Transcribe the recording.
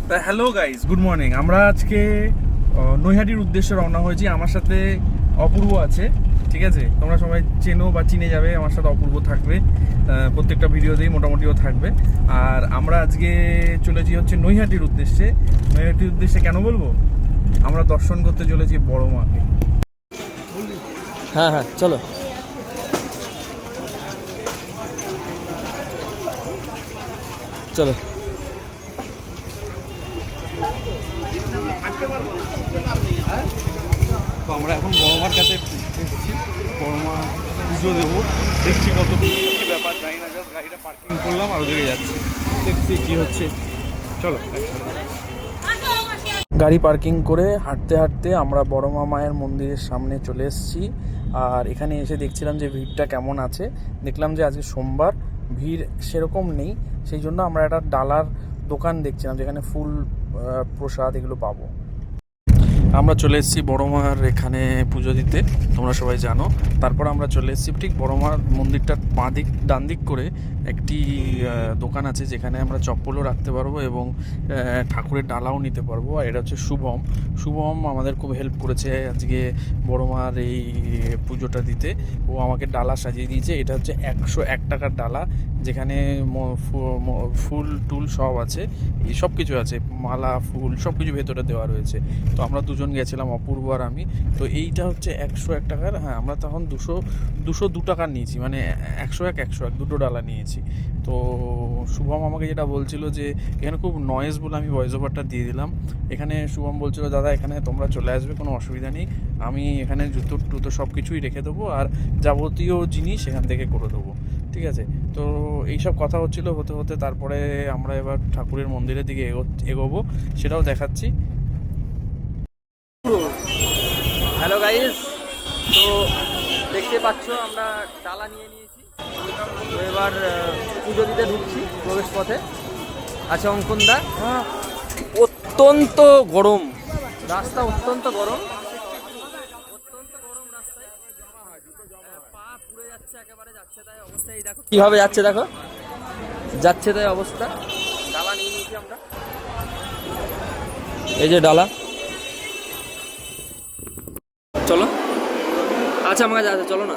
Hello guys, good morning. আমরা আজকে নৈহাটির উদ্দেশ্যে রওনা হয়েছি। আমার সাথে অপূর্ব আছে, ঠিক আছে? তোমরা সবাই চেনো বা চিনে যাবে। আমার সাথে অপূর্ব থাকবে, প্রত্যেকটা ভিডিওতেই মোটামুটিও থাকবে। আর আমরা আজকে চলেছি হচ্ছে নৈহাটির উদ্দেশ্যে। নৈহাটির উদ্দেশ্যে কেন বলবো, আমরা দর্শন করতে চলেছি বড় মাকে। হ্যাঁ হ্যাঁ, চলো চলো। তো আমরা এখন বড় মার কাছে এসেছি। বড় মা পুজো দেবো, দেখছি কত কি ব্যাপার, জানি না। জাস্ট গাড়িটা পার্কিং করলাম আর ওদিকে যাচ্ছি, দেখছি কি হচ্ছে। চলো। গাড়ি পার্কিং করে হাঁটতে হাঁটতে আমরা বড় মা মায়ের মন্দিরের সামনে চলে এসেছি। আর এখানে এসে দেখছিলাম যে ভিড়টা কেমন আছে। দেখলাম যে আজকে সোমবার, ভিড় সেরকম নেই। সেই জন্য আমরা একটা ডালার দোকান দেখছিলাম যেখানে ফুল, প্রসাদ এগুলো পাবো। আমরা চলে এসেছি বড় মার এখানে পুজো দিতে, তোমরা সবাই জানো। তারপর আমরা চলে এসেছি ঠিক বড় মার মন্দিরটার বাঁ দিক ডান দিক করে একটি দোকান আছে যেখানে আমরা চপ্পলও রাখতে পারবো এবং ঠাকুরের ডালাও নিতে পারবো। আর এটা হচ্ছে শুভম। শুভম আমাদের খুব হেল্প করেছে আজকে বড় মার এই পুজোটা দিতে। ও আমাকে ডালা সাজিয়ে দিয়েছে। এটা হচ্ছে 101 টাকার ডালা, যেখানে ফুল টুল সব আছে, সব কিছু আছে, মালা ফুল সব কিছু ভেতরে দেওয়া রয়েছে। তো আমরা দুজন গেছিলাম, অপূর্ব আর আমি। তো এইটা হচ্ছে 101 টাকার। হ্যাঁ, আমরা তখন 202 টাকার নিয়েছি, মানে 101 দুটো ডালা নিয়েছি। তো শুভম আমাকে যেটা বলছিল যে এখানে খুব নয়েজ বলে আমি ভয়েস ওভারটা দিয়ে দিলাম। এখানে শুভম বলছিল, দাদা এখানে তোমরা চলে আসবে, কোনো অসুবিধা নেই, আমি এখানে জুতো টুতো সব কিছুই রেখে দেবো আর যাবতীয় জিনিস এখান থেকে করে দেবো, ঠিক আছে? তো এইসব কথা হচ্ছিল হতে হতে তারপরে আমরা এবার ঠাকুরের মন্দিরের দিকে এগোবো, সেটাও দেখাচ্ছি। হ্যালো গাইস, তো দেখতে পাচ্ছ আমরা ডালা নিয়ে নিয়েছি। তো এবার পুজো দিতে ঢুকছি প্রবেশ পথে। আচ্ছা অঙ্কনদা, অত্যন্ত গরম রাস্তা, অত্যন্ত গরম রাস্তায়, পা পুড়ে যাচ্ছে একেবারে, যাচ্ছে তাই অবস্থা। এই দেখো কিভাবে যাচ্ছে, দেখো যাচ্ছে তাই অবস্থা। ডালা নিয়ে নিয়েছি আমরা, এই যে ডালা। চলো, আচ্ছা আমার কাছে আছে, চলো না।